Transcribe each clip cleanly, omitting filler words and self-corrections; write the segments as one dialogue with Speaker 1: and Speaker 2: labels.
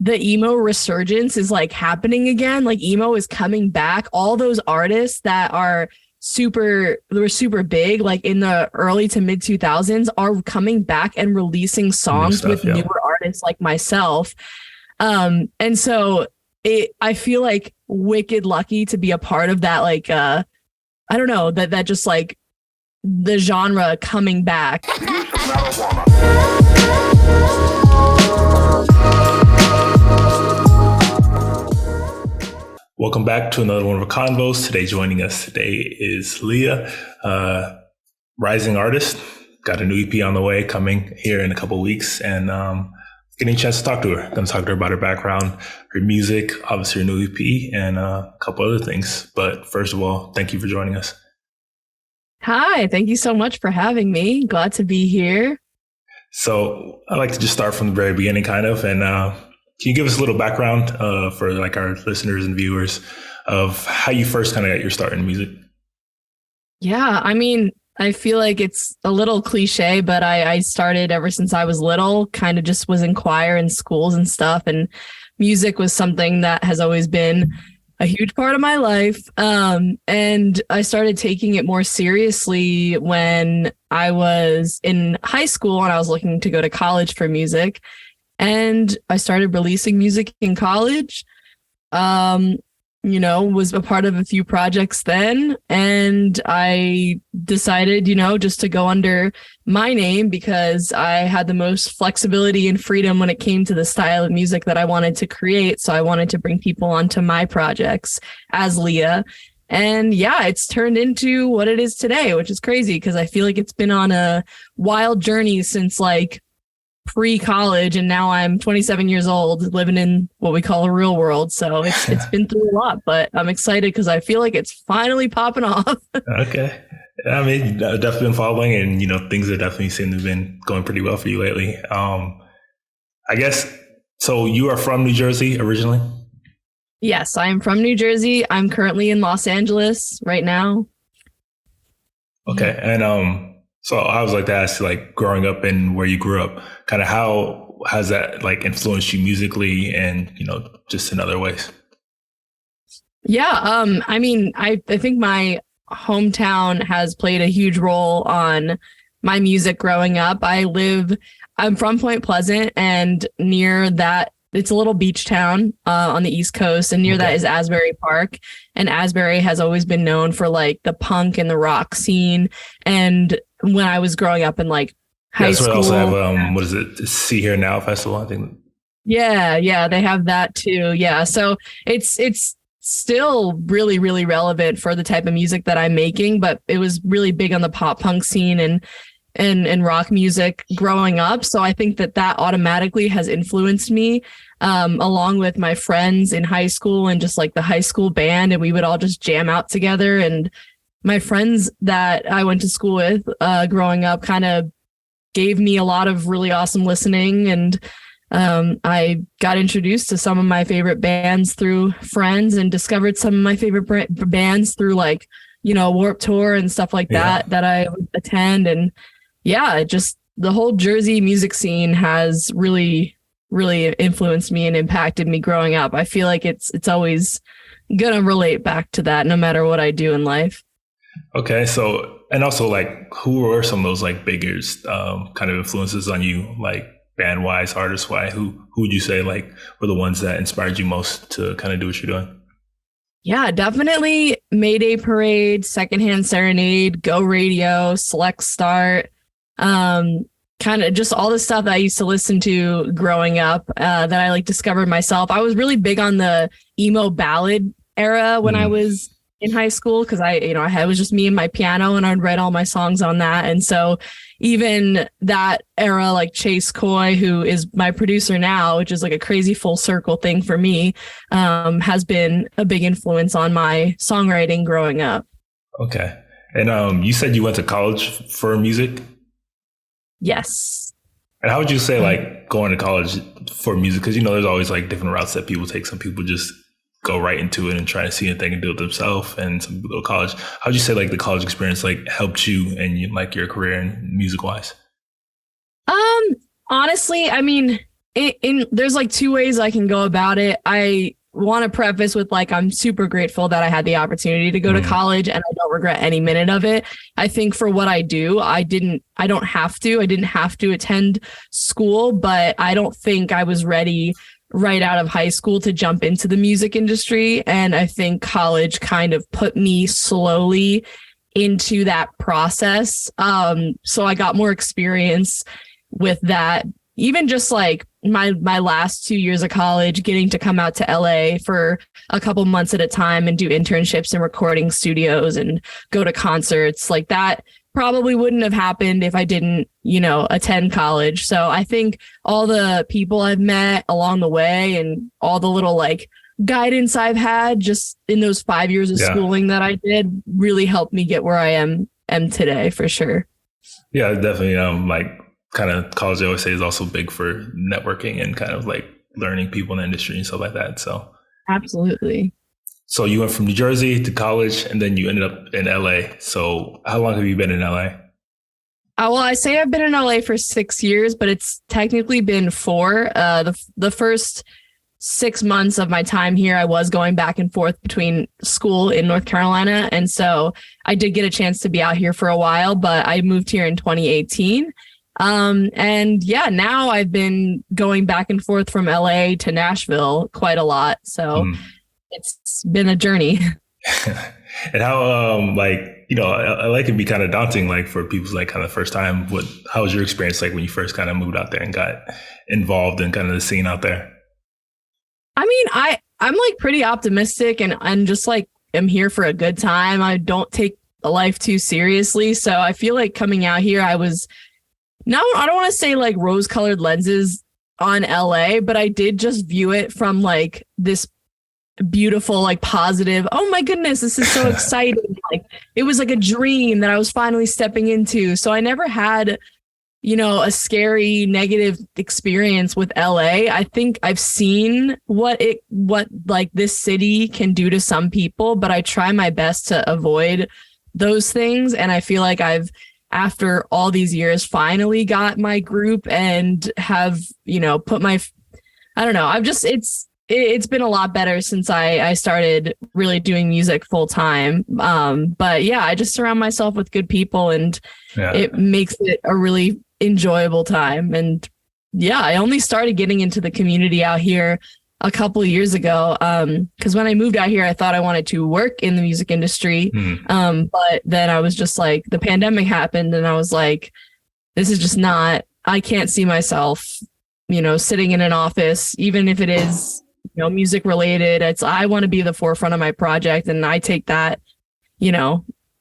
Speaker 1: the emo resurgence is like happening again. Like emo is coming back. All those artists that were super big, like in the early to mid 2000s, are coming back and releasing songs with newer artists like myself. And so I feel like wicked lucky to be a part of that. Like, I don't know, that just like the genre coming back.
Speaker 2: Welcome back to another one of our convos. Joining us today is Leah, rising artist. Got a new EP on the way, coming here in a couple of weeks, and getting a chance to talk to her. Going to talk to her about her background, her music, obviously her new EP, and a couple other things. But first of all, thank you for joining us.
Speaker 1: Hi, thank you so much for having me. Glad to be here.
Speaker 2: So I'd like to just start from the very beginning, kind of, and can you give us a little background for like our listeners and viewers of how you first kind of got your start in music?
Speaker 1: Yeah, I mean, I feel like it's a little cliche, but I started ever since I was little, kind of just was in choir in schools and stuff. And music was something that has always been a huge part of my life. And I started taking it more seriously when I was in high school and I was looking to go to college for music. And I started releasing music in college, was a part of a few projects then. And I decided, just to go under my name because I had the most flexibility and freedom when it came to the style of music that I wanted to create. So I wanted to bring people onto my projects as Leah. And yeah, it's turned into what it is today, which is crazy because I feel like it's been on a wild journey since like pre-college, and now I'm 27 years old living in what we call a real world. So it's been through a lot, but I'm excited because I feel like it's finally popping off.
Speaker 2: Okay. I mean, I've definitely been following, and things have definitely seem to have been going pretty well for you lately. I guess, so you are from New Jersey originally?
Speaker 1: Yes, I am from New Jersey. I'm currently in Los Angeles right now.
Speaker 2: Okay. And so I was like to ask, like, growing up and where you grew up, kind of how has that like influenced you musically and, just in other ways?
Speaker 1: Yeah. I mean, I think my hometown has played a huge role on my music growing up. I'm from Point Pleasant, and near that, it's a little beach town on the East Coast, and near that is Asbury Park. And Asbury has always been known for like the punk and the rock scene. And when I was growing up in like high school,
Speaker 2: also have what is it? See Here Now Festival, I think.
Speaker 1: Yeah, they have that too. Yeah, so it's still really, really relevant for the type of music that I'm making. But it was really big on the pop punk scene and rock music growing up. So I think that automatically has influenced me, along with my friends in high school and just like the high school band. And we would all just jam out together. And my friends that I went to school with growing up kind of gave me a lot of really awesome listening. And I got introduced to some of my favorite bands through friends and discovered some of my favorite bands through like, Warped Tour and stuff like that I would attend. And yeah, just the whole Jersey music scene has really, really influenced me and impacted me growing up. I feel like it's always going to relate back to that no matter what I do in life.
Speaker 2: Okay. So, and also like, who are some of those like biggest kind of influences on you, like band wise, artist wise? Who would you say like were the ones that inspired you most to kind of do what you're doing?
Speaker 1: Yeah, definitely Mayday Parade, Secondhand Serenade, Go Radio, Select Start. Kind of just all the stuff that I used to listen to growing up that I like discovered myself. I was really big on the emo ballad era when I was in high school because it was just me and my piano, and I'd write all my songs on that. And so even that era, like Chase Coy, who is my producer now, which is like a crazy full circle thing for me, has been a big influence on my songwriting growing up.
Speaker 2: Okay. And you said you went to college for music?
Speaker 1: Yes.
Speaker 2: And how would you say like going to college for music? Because, there's always like different routes that people take. Some people just go right into it and try to see if they can do it themselves. And some people go to college. How would you say like the college experience like helped you and like your career and music wise?
Speaker 1: Honestly, I mean, there's like two ways I can go about it. I want to preface with like, I'm super grateful that I had the opportunity to go to college, and I don't regret any minute of it. I think for what I do, I didn't have to attend school, but I don't think I was ready right out of high school to jump into the music industry. And I think college kind of put me slowly into that process. So I got more experience with that. Even just like my last 2 years of college, getting to come out to LA for a couple months at a time and do internships in recording studios and go to concerts, like that probably wouldn't have happened if I didn't, attend college. So I think all the people I've met along the way and all the little like guidance I've had just in those 5 years of schooling that I did really helped me get where I am today, for sure.
Speaker 2: Yeah, definitely. Like kind of college, I always say, is also big for networking and kind of like learning people in the industry and stuff like that. So
Speaker 1: absolutely.
Speaker 2: So you went from New Jersey to college, and then you ended up in LA. So how long have you been in LA?
Speaker 1: Well, I say I've been in LA for 6 years, but it's technically been 4. The first 6 months of my time here, I was going back and forth between school in North Carolina. And so I did get a chance to be out here for a while, but I moved here in 2018. And yeah, now I've been going back and forth from LA to Nashville quite a lot. So it's been a journey.
Speaker 2: And how, LA can be kind of daunting, like for people's like kind of first time. How was your experience like when you first kind of moved out there and got involved in kind of the scene out there?
Speaker 1: I mean, I'm like pretty optimistic and just like am here for a good time. I don't take life too seriously. So I feel like coming out here, I don't want to say like rose-colored lenses on LA, but I did just view it from like this beautiful, like positive, oh my goodness, this is so exciting. Like it was like a dream that I was finally stepping into. So I never had, a scary negative experience with LA. I think I've seen what like this city can do to some people, but I try my best to avoid those things. And I feel like after all these years, finally got my group and have, put I don't know. It's been a lot better since I started really doing music full time. But yeah, I just surround myself with good people, and it makes it a really enjoyable time. And yeah, I only started getting into the community out here a couple of years ago. Because when I moved out here, I thought I wanted to work in the music industry. But then I was just like, the pandemic happened, and I was like, this is just not, I can't see myself, sitting in an office, even if it is, music related. I want to be the forefront of my project, and I take that,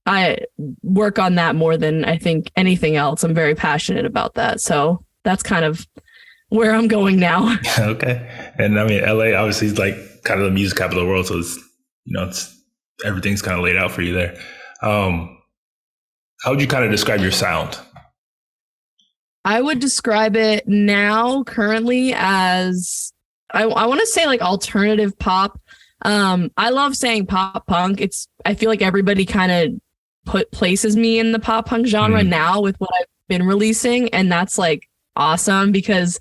Speaker 1: I work on that more than I think anything else. I'm very passionate about that. So that's kind of where I'm going now.
Speaker 2: Okay. And I mean, LA obviously is like kind of the music capital of the world. So it's, everything's kind of laid out for you there. How would you kind of describe your sound?
Speaker 1: I would describe it now currently as, I want to say like alternative pop. I love saying pop punk. I feel like everybody kind of places me in the pop punk genre now with what I've been releasing. And that's like awesome, because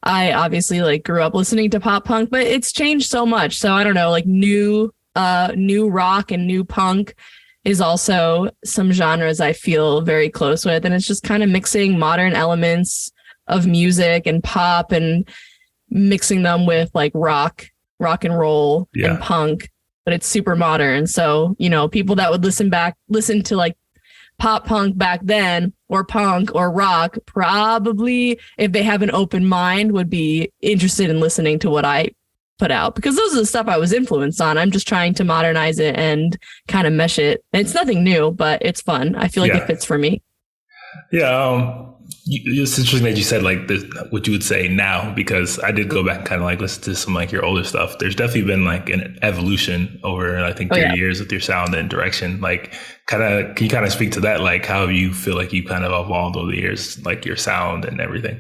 Speaker 1: I obviously like grew up listening to pop punk, but it's changed so much. So I don't know, like new rock and new punk is also some genres I feel very close with. And it's just kind of mixing modern elements of music and pop and mixing them with like rock and roll and punk, but it's super modern. So, people that would listen to like pop punk back then, or punk or rock, probably if they have an open mind would be interested in listening to what I put out, because those are the stuff I was influenced on. I'm just trying to modernize it and kind of mesh it. And it's nothing new, but it's fun. I feel like it fits for me.
Speaker 2: Yeah. It's interesting that you said like this, what you would say now, because I did go back and kind of like listen to some like your older stuff. There's definitely been like an evolution over, I think, 3 years with your sound and direction. Like can you kind of speak to that? Like how you feel like you kind of evolved over the years, like your sound and everything?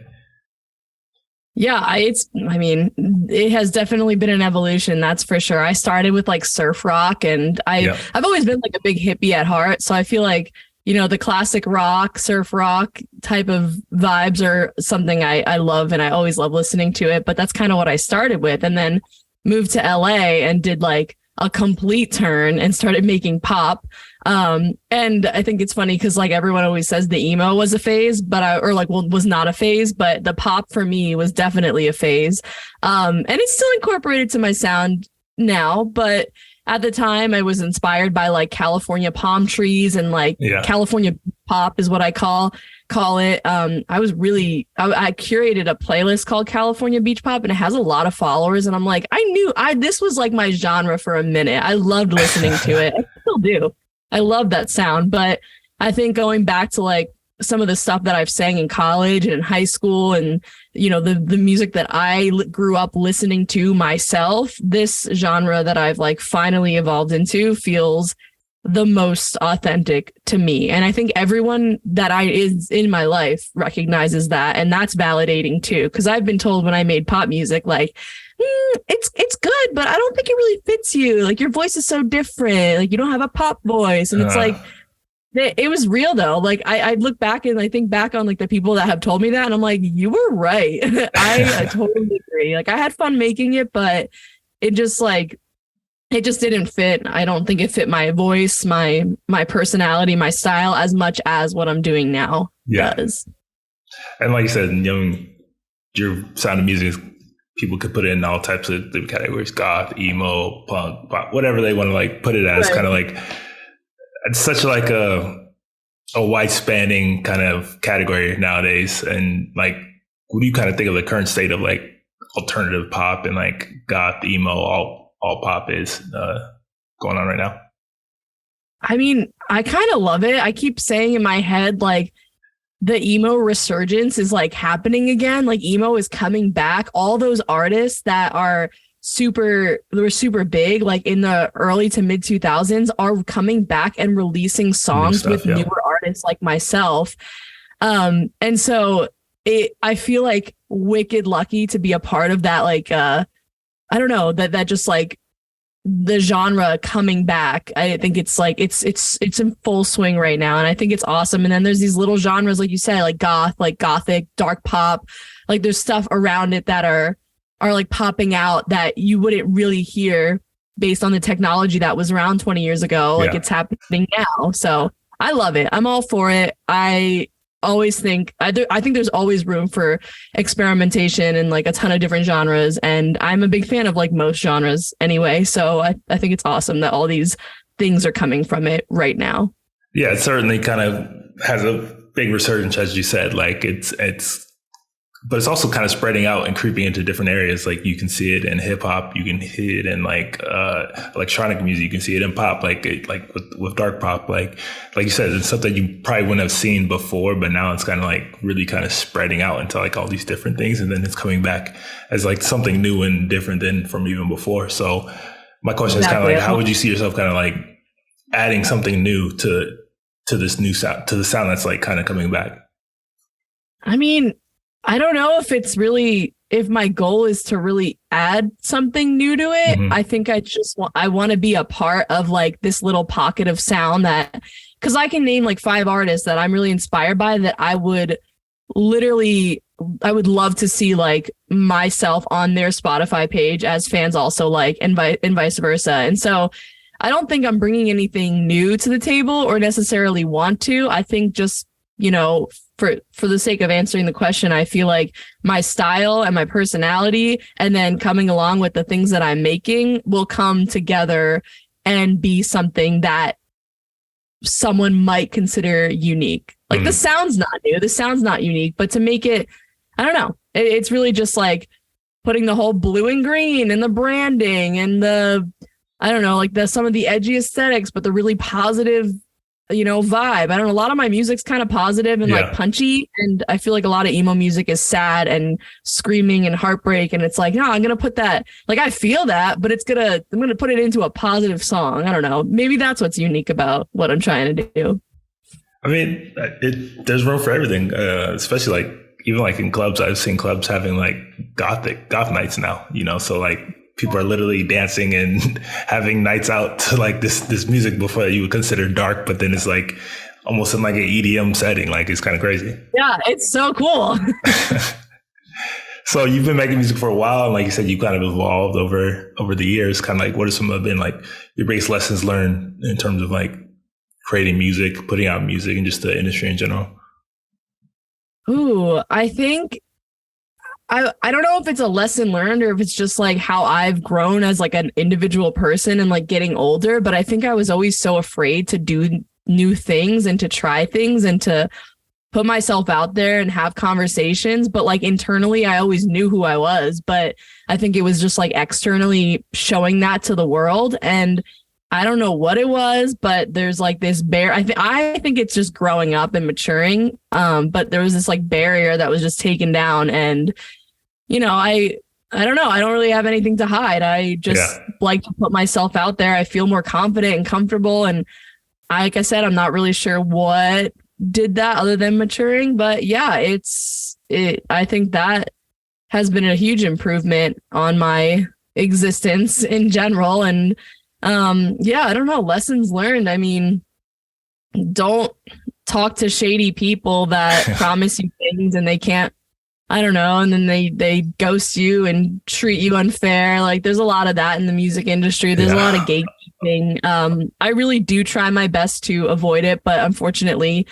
Speaker 1: Yeah, it has definitely been an evolution. That's for sure. I started with like surf rock, and I've always been like a big hippie at heart. So I feel like the classic rock, surf rock type of vibes are something I love, and I always love listening to it. But that's kind of what I started with, and then moved to LA and did like a complete turn and started making pop. And I think it's funny because like everyone always says the emo was a phase, was not a phase, but the pop for me was definitely a phase. And it's still incorporated to my sound now, but at the time I was inspired by like California palm trees and like California pop is what I call it. I curated a playlist called California Beach Pop, and it has a lot of followers. And I'm like, this was like my genre for a minute. I loved listening to it. I still do. I love that sound. But I think going back to like some of the stuff that I've sang in college and in high school, and the music that I grew up listening to myself, this genre that I've like finally evolved into feels the most authentic to me. And I think everyone that is in my life recognizes that. And that's validating too. Cause I've been told when I made pop music, like, it's good, but I don't think it really fits you. Like your voice is so different. Like you don't have a pop voice. And it's like, it was real though. Like I look back and I think back on like the people that have told me that, and I'm like, you were right. I totally agree. Like I had fun making it, but it just didn't fit. I don't think it fit my voice, my personality, my style as much as what I'm doing now does.
Speaker 2: And like you said, your sound of music, people could put it in all types of categories: goth, emo, punk, pop, whatever they want to like put it as. Right. Kind of like it's such like a wide spanning kind of category nowadays. And like, what do you kind of think of the current state of like alternative pop and like goth, emo, all pop is going on right now?
Speaker 1: I mean, I kind of love it. I keep saying in my head, like the emo resurgence is like happening again. Like emo is coming back. All those artists that were super big, like in the early to mid 2000s, are coming back and releasing songs with newer artists like myself. And so I feel like wicked lucky to be a part of that. Like, I don't know, that just like the genre coming back. I think it's like it's in full swing right now, and I think it's awesome. And then there's these little genres, like you said, like goth, like gothic, dark pop. Like there's stuff around it that are like popping out that you wouldn't really hear based on the technology that was around 20 years ago. Like it's happening now. So I love it. I'm all for it. I always think I think there's always room for experimentation and like a ton of different genres, and I'm a big fan of like most genres anyway, so I think it's awesome that all these things are coming from it right now.
Speaker 2: Yeah, it certainly kind of has a big resurgence, as you said. Like but it's also kind of spreading out and creeping into different areas. Like you can see it in hip hop, you can see it in like electronic music, you can see it in pop, like with dark pop. Like you said, it's something you probably wouldn't have seen before, but now it's kind of like really kind of spreading out into like all these different things, and then it's coming back as like something new and different than from even before. So my question is kind of like, how would you see yourself kind of like adding something new to this new sound, to the sound that's like kind of coming back?
Speaker 1: I mean, I don't know if my goal is to really add something new to it. Mm-hmm. I think I want to be a part of like this little pocket of sound because I can name like 5 artists that I'm really inspired by that I would love to see like myself on their Spotify page as fans also like, and vice versa. And so I don't think I'm bringing anything new to the table or necessarily want to. I think just, for the sake of answering the question, I feel like my style and my personality, and then coming along with the things that I'm making, will come together and be something that someone might consider unique. Like the sound's not new, the sound's not unique, but to make it, I don't know, it's really just like putting the whole blue and green and the branding and some of the edgy aesthetics, but the really positive vibe. I don't know. A lot of my music's kind of positive and like punchy, and I feel like a lot of emo music is sad and screaming and heartbreak. And it's like, no, I'm gonna put that. Like I feel that, but I'm gonna put it into a positive song. I don't know. Maybe that's what's unique about what I'm trying to do.
Speaker 2: I mean, there's room for everything, especially like even like in clubs. I've seen clubs having like goth nights now. So like people are literally dancing and having nights out to like this music before you would consider dark, but then it's like almost in like an EDM setting. Like it's kind of crazy.
Speaker 1: Yeah, it's so cool.
Speaker 2: So you've been making music for a while, and like you said, you kind of evolved over the years. Kind of like, what are some of been like your biggest lessons learned in terms of like creating music, putting out music, and just the industry in general?
Speaker 1: Ooh, I think I don't know if it's a lesson learned or if it's just like how I've grown as like an individual person and like getting older, but I think I was always so afraid to do new things and to try things and to put myself out there and have conversations. But like internally, I always knew who I was, but I think it was just like externally showing that to the world. And I don't know what it was, but there's like this I think it's just growing up and maturing. But there was this like barrier that was just taken down, and I don't know. I don't really have anything to hide. I just like to put myself out there. I feel more confident and comfortable, and like I said, I'm not really sure what did that other than maturing, but yeah, I think that has been a huge improvement on my existence in general. And I don't know, lessons learned. I mean, don't talk to shady people that promise you things and they can't, I don't know, and then they ghost you and treat you unfair. Like there's a lot of that in the music industry. There's a lot of gatekeeping. I really do try my best to avoid it, but unfortunately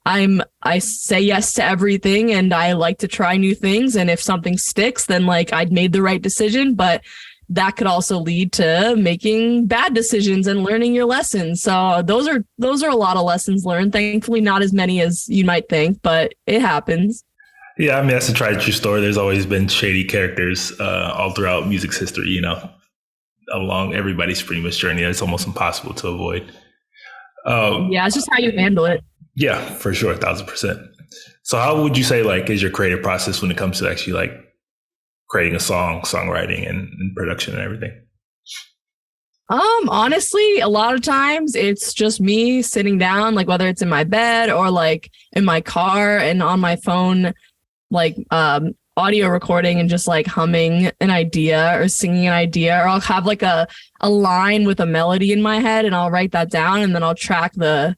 Speaker 1: I say yes to everything and I like to try new things. And if something sticks, then like I'd made the right decision, but that could also lead to making bad decisions and learning your lessons. So those are a lot of lessons learned. Thankfully, not as many as you might think, but it happens.
Speaker 2: Yeah, I mean, that's a tried true story. There's always been shady characters all throughout music's history, along everybody's pretty much journey. It's almost impossible to avoid.
Speaker 1: It's just how you handle it.
Speaker 2: Yeah, for sure. 1,000%. So how would you say like is your creative process when it comes to actually like creating a song, songwriting and production and everything?
Speaker 1: Honestly, a lot of times it's just me sitting down, like whether it's in my bed or like in my car and on my phone, like audio recording and just like humming an idea or singing an idea, or I'll have like a line with a melody in my head and I'll write that down and then I'll track the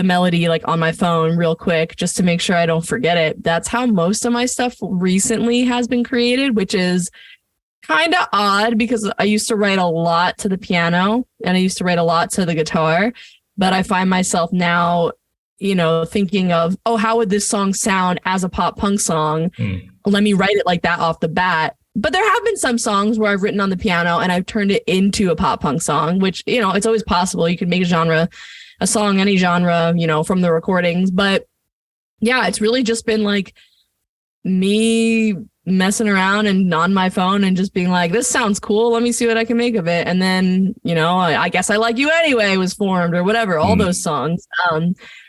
Speaker 1: melody like on my phone real quick just to make sure I don't forget it. That's how most of my stuff recently has been created, which is kind of odd because I used to write a lot to the piano and I used to write a lot to the guitar, but I find myself now, thinking of, how would this song sound as a pop punk song? Let me write it like that off the bat. But there have been some songs where I've written on the piano and I've turned it into a pop punk song, which, it's always possible. You can make a song, any genre, from the recordings. But yeah, it's really just been like me messing around and on my phone and just being like, this sounds cool. Let me see what I can make of it. And then, I Guess I Like You Anyway was formed or whatever, all those songs.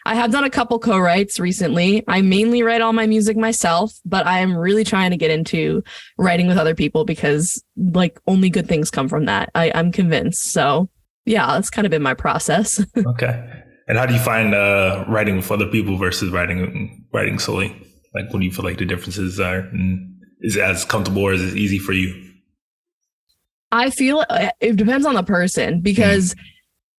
Speaker 1: I have done a couple co-writes recently. I mainly write all my music myself, but I am really trying to get into writing with other people because like only good things come from that. I'm convinced. So yeah, that's kind of been my process.
Speaker 2: Okay. And how do you find writing with other people versus writing solely? Like, what do you feel like the differences are? And is it as comfortable or is it easy for you?
Speaker 1: I feel it depends on the person because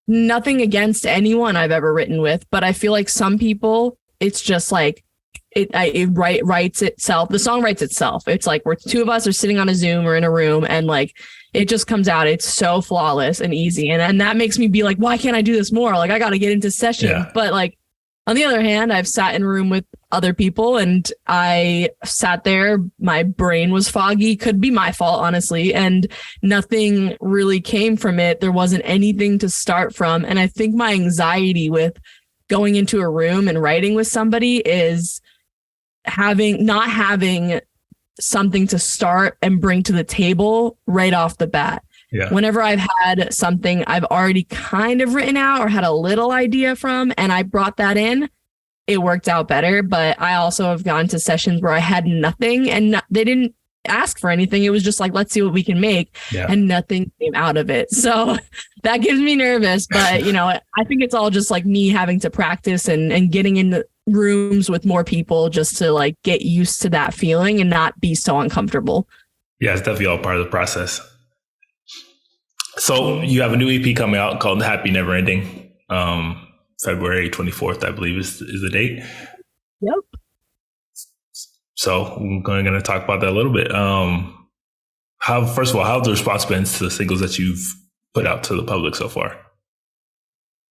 Speaker 1: nothing against anyone I've ever written with, but I feel like some people, it's just like it writes itself. The song writes itself. It's like we're two of us are sitting on a Zoom or in a room and like it just comes out. It's so flawless and easy. And that makes me be like, why can't I do this more? Like I got to get into session. Yeah. But like, on the other hand, I've sat in a room with other people and I sat there. My brain was foggy. Could be my fault, honestly. And nothing really came from it. There wasn't anything to start from. And I think my anxiety with going into a room and writing with somebody is not having something to start and bring to the table right off the bat. Yeah. Whenever I've had something I've already kind of written out or had a little idea from, and I brought that in, it worked out better. But I also have gone to sessions where I had nothing and they didn't ask for anything. It was just like, let's see what we can make. Yeah. And nothing came out of it. So that gives me nervous. But, I think it's all just like me having to practice and getting in the rooms with more people just to like get used to that feeling and not be so uncomfortable.
Speaker 2: Yeah, it's definitely all part of the process. So you have a new EP coming out called Happy Never Ending. February 24th, I believe is the date.
Speaker 1: Yep.
Speaker 2: So we're going to talk about that a little bit. First of all, how's the response been to the singles that you've put out to the public so far?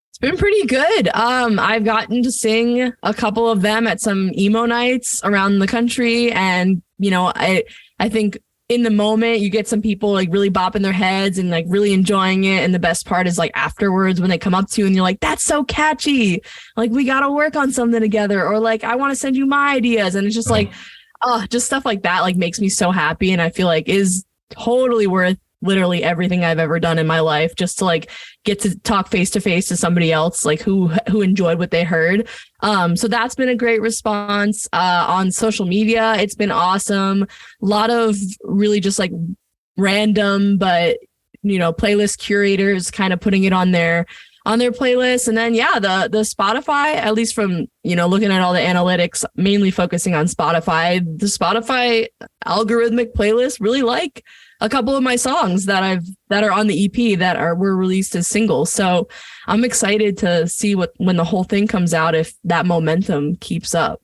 Speaker 1: It's been pretty good. I've gotten to sing a couple of them at some emo nights around the country. And, I think in the moment you get some people like really bopping their heads and like really enjoying it. And the best part is like afterwards when they come up to you and you're like, that's so catchy. Like, we got to work on something together. Or like, I want to send you my ideas. And it's just like, just stuff like that, like makes me so happy. And I feel like is totally worth literally everything I've ever done in my life, just to like get to talk face to face to somebody else, like who enjoyed what they heard. So that's been a great response. On social media, it's been awesome. A lot of really just like random, but playlist curators kind of putting it on their playlist. And then, the Spotify, at least from, looking at all the analytics, mainly focusing on Spotify, the Spotify algorithmic playlist really like a couple of my songs that are on the EP that were released as singles. So I'm excited to see when the whole thing comes out, if that momentum keeps up.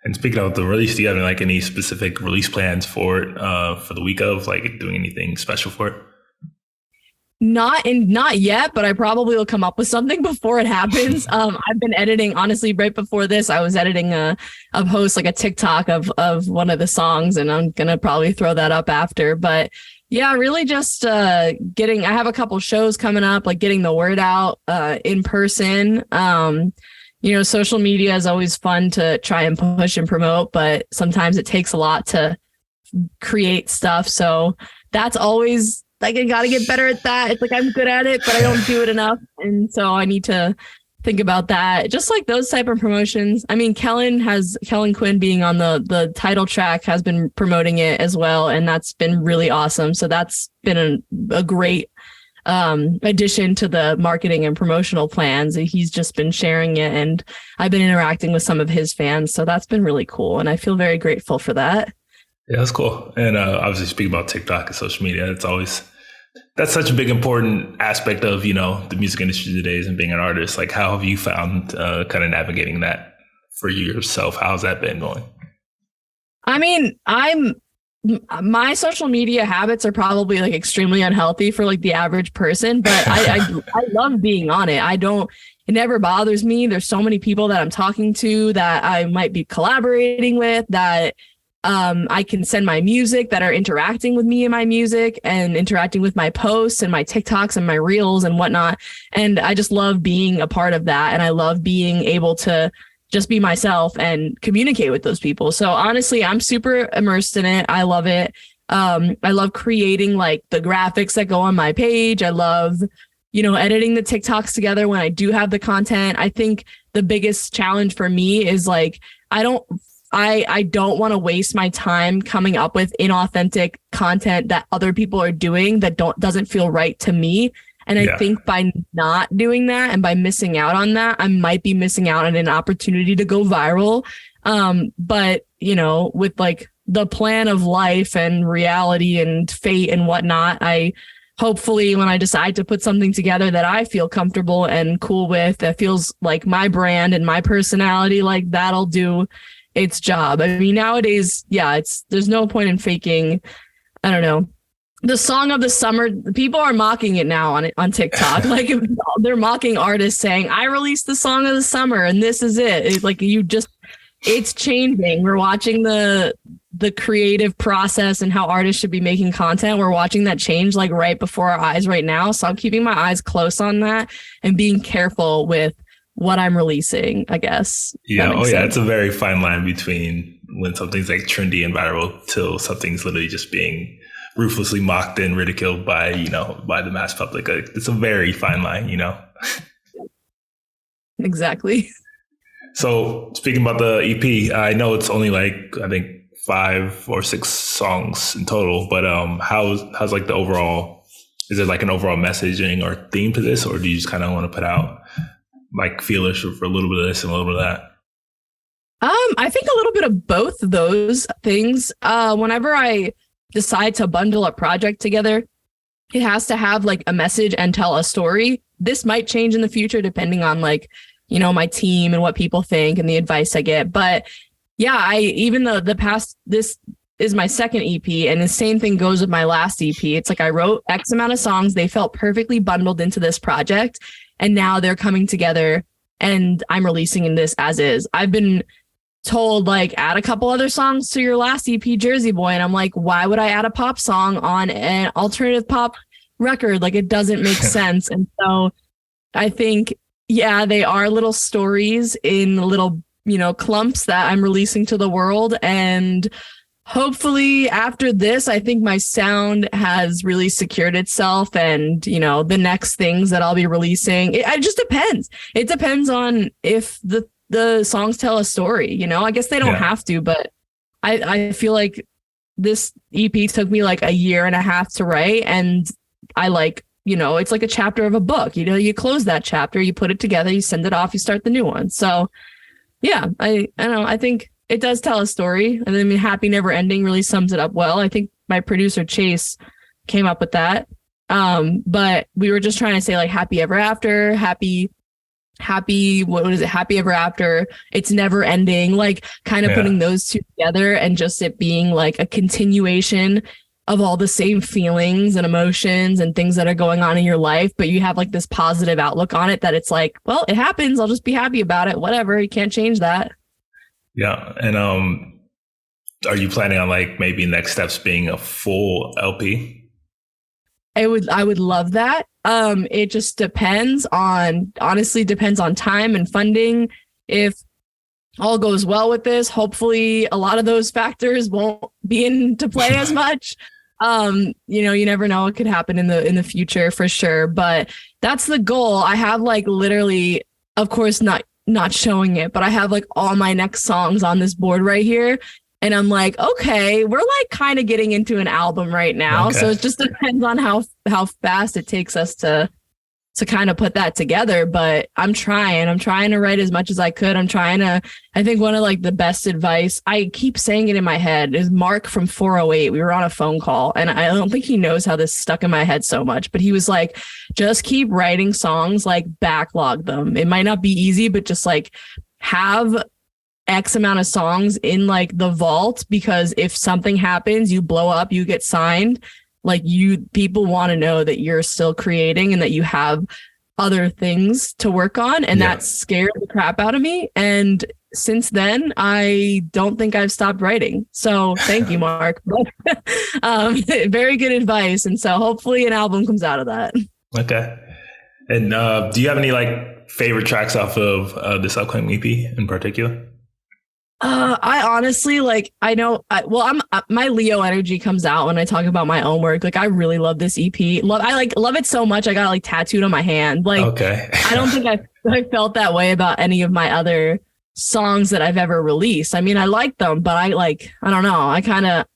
Speaker 2: And speaking of the release, do you have like any specific release plans for it, for the week of, like doing anything special for it?
Speaker 1: Not yet, but I probably will come up with something before it happens. I've been editing, honestly, right before this, I was editing a post, like a TikTok of one of the songs, and I'm going to probably throw that up after. But yeah, really just I have a couple shows coming up, like getting the word out in person. Social media is always fun to try and push and promote, but sometimes it takes a lot to create stuff. So that's always, like, I got to get better at that. It's like I'm good at it, but I don't do it enough. And so I need to think about that. Just like those type of promotions. I mean, Kellin Quinn being on the title track has been promoting it as well. And that's been really awesome. So that's been a great addition to the marketing and promotional plans. He's just been sharing it, and I've been interacting with some of his fans. So that's been really cool. And I feel very grateful for that.
Speaker 2: Yeah, that's cool. And obviously speaking about TikTok and social media, that's such a big important aspect of, the music industry today and being an artist. Like, how have you found kind of navigating that for yourself? How's that been going?
Speaker 1: I mean, my social media habits are probably like extremely unhealthy for like the average person, but I love being on it. It never bothers me. There's so many people that I'm talking to that I might be collaborating with, that I can send my music, that are interacting with me and my music and interacting with my posts and my TikToks and my reels and whatnot. And I just love being a part of that. And I love being able to just be myself and communicate with those people. So honestly, I'm super immersed in it. I love it. I love creating like the graphics that go on my page. I love, editing the TikToks together when I do have the content. I think the biggest challenge for me is like, I don't want to waste my time coming up with inauthentic content that other people are doing that doesn't feel right to me. And I think by not doing that and by missing out on that, I might be missing out on an opportunity to go viral. But, with like the plan of life and reality and fate and whatnot, hopefully when I decide to put something together that I feel comfortable and cool with, that feels like my brand and my personality, like that'll do its job. I mean, nowadays, there's no point in faking. I don't know. The song of the summer, people are mocking it now on TikTok. Like they're mocking artists saying, I released the song of the summer and this is it. It's like it's changing. We're watching the creative process and how artists should be making content. We're watching that change like right before our eyes right now. So I'm keeping my eyes close on that and being careful with what I'm releasing, I guess.
Speaker 2: Yeah. Oh, yeah. It's a very fine line between when something's like trendy and viral till something's literally just being ruthlessly mocked and ridiculed by the mass public. It's a very fine line,
Speaker 1: Exactly.
Speaker 2: So speaking about the EP, I know it's only like, I think 5 or 6 songs in total, but how's like the overall, is there like an overall messaging or theme to this, or do you just kind of want to put out like feelers for a little bit of this and a little bit of that?
Speaker 1: I think a little bit of both of those things. Whenever I decide to bundle a project together, it has to have like a message and tell a story. this might change in the future depending on like, you know, my team and what people think and the advice I get. But yeah, even though this is my second EP, and the same thing goes with my last EP. It's like I wrote X amount of songs. They felt perfectly bundled into this project, and now they're coming together and I'm releasing in this as is. I've been told like add a couple other songs to your last EP, Jersey Boy. And I'm like, why would I add a pop song on an alternative pop record? Like it doesn't make sense. And so I think, yeah, they are little stories in little, you know, clumps that I'm releasing to the world. And hopefully after this, I think my sound has really secured itself, and, you know, the next things that I'll be releasing, it just depends. It depends on if the songs tell a story, you know. I guess they don't have to, but I feel like this EP took me like a year and a half to write, and I like, you know, it's like a chapter of a book, you know, you close that chapter, you put it together, you send it off, you start the new one. So yeah, I don't know, I think it does tell a story. And I mean, Happy Never Ending really sums it up well. I think my producer Chase came up with that. But we were just trying to say like happy ever after, happy, what is it? Happy ever after. It's never ending, like kind of putting those two together, and just it being like a continuation of all the same feelings and emotions and things that are going on in your life. But you have like this positive outlook on it that it's like, well, it happens. I'll just be happy about it. Whatever. You can't change that.
Speaker 2: Yeah. And are you planning on like maybe next steps being a full LP?
Speaker 1: I would love that. It just honestly depends on time and funding. If all goes well with this, hopefully a lot of those factors won't be into play as much. You know, you never know what could happen in the future for sure. But that's the goal. I have like literally, of course, not showing it, but I have like all my next songs on this board right here. And I'm like, okay, we're like kind of getting into an album right now. Okay. So it just depends on how fast it takes us to kind of put that together. But I'm trying to write as much as I could. I think one of like the best advice, I keep saying it in my head, is Mark from 408. We were on a phone call, and I don't think he knows how this stuck in my head so much, but he was like, just keep writing songs, like backlog them. It might not be easy, but just like have X amount of songs in like the vault, because if something happens, you blow up, you get signed, like people want to know that you're still creating and that you have other things to work on. And that scared the crap out of me. And since then, I don't think I've stopped writing. So thank you, Mark. Very good advice. And so hopefully an album comes out of that. Okay.
Speaker 2: And do you have any like favorite tracks off of this upcoming EP in particular?
Speaker 1: I honestly I know. My Leo energy comes out when I talk about my own work. Like I really love this EP. I love it so much. I got it like tattooed on my hand. Like, okay. I don't think I felt that way about any of my other songs that I've ever released. I mean, I like them, but I don't know.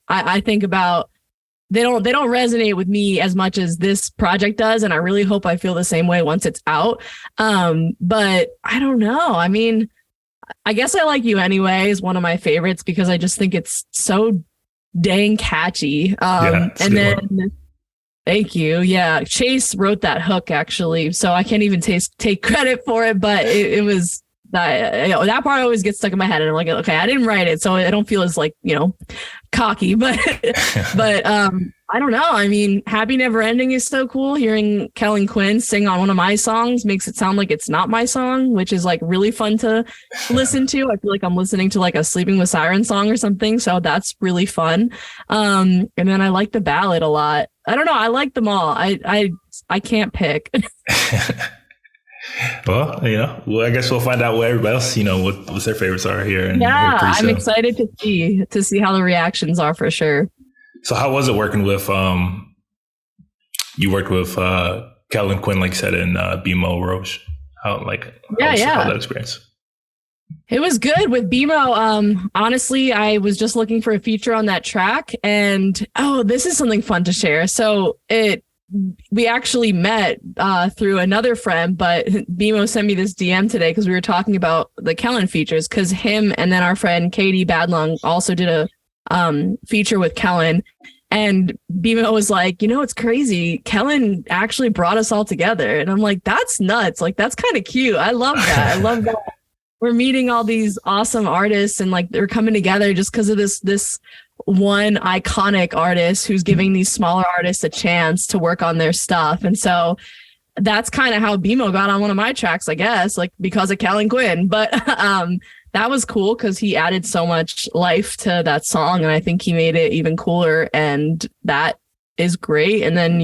Speaker 1: I think about they don't resonate with me as much as this project does, and I really hope I feel the same way once it's out. But I don't know. I mean, I guess I Like You Anyway is one of my favorites because I just think it's so dang catchy. And then thank you. Yeah. Chase wrote that hook actually. So I can't even take credit for it, but it was that part always gets stuck in my head. And I'm like, okay, I didn't write it, so I don't feel as cocky, but I don't know. I mean, Happy Never Ending is so cool. Hearing Kellin Quinn sing on one of my songs makes it sound like it's not my song, which is like really fun to listen to. I feel like I'm listening to like a Sleeping with Sirens song or something. So that's really fun. And then I like the ballad a lot. I don't know. I like them all. I can't pick.
Speaker 2: Well, I guess we'll find out what everybody else, what their favorites are here. And
Speaker 1: I'm excited to see how the reactions are for sure.
Speaker 2: So how was it working with, you worked with Kellin Quinn, like you said, in BMO Roche? How was that experience?
Speaker 1: It was good with BMO. Honestly, I was just looking for a feature on that track, and this is something fun to share. So we actually met through another friend, but BMO sent me this DM today because we were talking about the Kellin features, because him and then our friend Katie Badlung also did a feature with Kellin. And BMO was like, it's crazy. Kellin actually brought us all together. And I'm like, that's nuts. Like, that's kind of cute. I love that. I love that. We're meeting all these awesome artists and like they're coming together just because of this one iconic artist who's giving these smaller artists a chance to work on their stuff. And so that's kind of how BMO got on one of my tracks, I guess, like because of Kellin Quinn. But that was cool because he added so much life to that song. And I think he made it even cooler. And that is great. And then,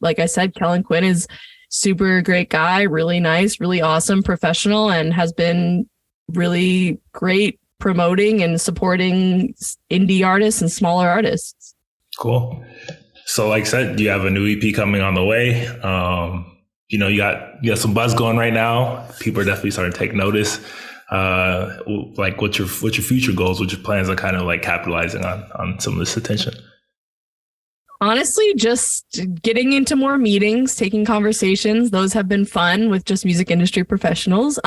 Speaker 1: like I said, Kellin Quinn is super great guy, really nice, really awesome, professional, and has been really great promoting and supporting indie artists and smaller artists.
Speaker 2: Cool. So like I said, you have a new EP coming on the way. You got some buzz going right now. People are definitely starting to take notice. Like what's your future goals? What's your plans on kind of like capitalizing on some of this attention?
Speaker 1: Honestly, just getting into more meetings, taking conversations. Those have been fun with just music industry professionals.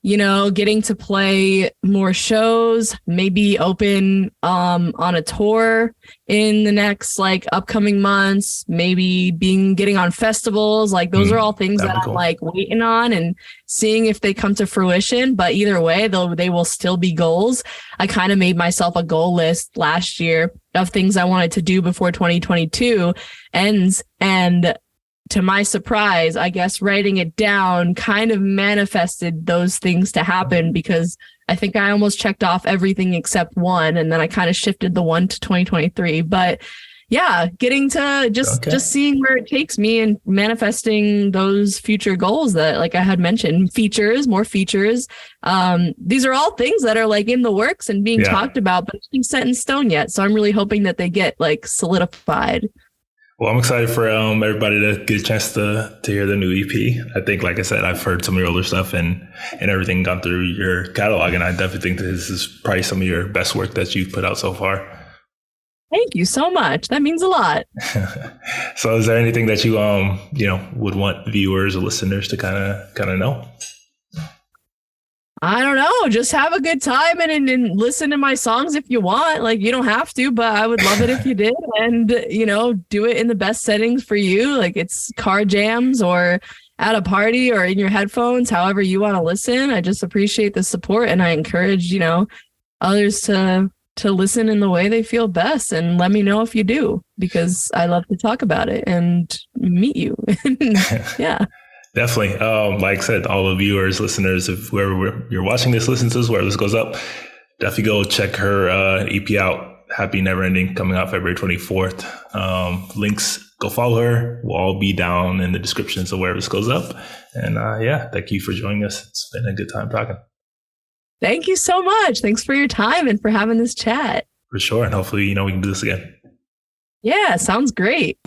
Speaker 1: Getting to play more shows, maybe open on a tour in the next like upcoming months, maybe getting on festivals. Like those are all things that I'm like waiting on and seeing if they come to fruition. But either way, they will still be goals. I kind of made myself a goal list last year of things I wanted to do before 2022 ends. And to my surprise, I guess writing it down kind of manifested those things to happen because I think I almost checked off everything except one. And then I kind of shifted the one to 2023. But yeah, getting to just seeing where it takes me and manifesting those future goals that, like I had mentioned, more features. These are all things that are like in the works and being talked about, but nothing set in stone yet. So I'm really hoping that they get like solidified.
Speaker 2: Well, I'm excited for everybody to get a chance to hear the new EP. I think, like I said, I've heard some of your older stuff and everything, gone through your catalog, and I definitely think that this is probably some of your best work that you've put out so far.
Speaker 1: Thank you so much. That means a lot.
Speaker 2: So is there anything that you would want viewers or listeners to kind of know?
Speaker 1: I don't know. Just have a good time and listen to my songs if you want. Like, you don't have to, but I would love it if you did. And, do it in the best settings for you. Like it's car jams or at a party or in your headphones, however you want to listen. I just appreciate the support. And I encourage, others to listen in the way they feel best. And let me know if you do, because I love to talk about it and meet you. Yeah.
Speaker 2: Definitely. Like I said, all the viewers, listeners, if wherever you're watching this, listen to this, wherever this goes up, definitely go check her EP out. Happy Never Ending, coming out February 24th. Links, go follow her. We'll all be down in the descriptions of wherever this goes up. And thank you for joining us. It's been a good time talking.
Speaker 1: Thank you so much. Thanks for your time and for having this chat.
Speaker 2: For sure. And hopefully, we can do this again.
Speaker 1: Yeah, sounds great.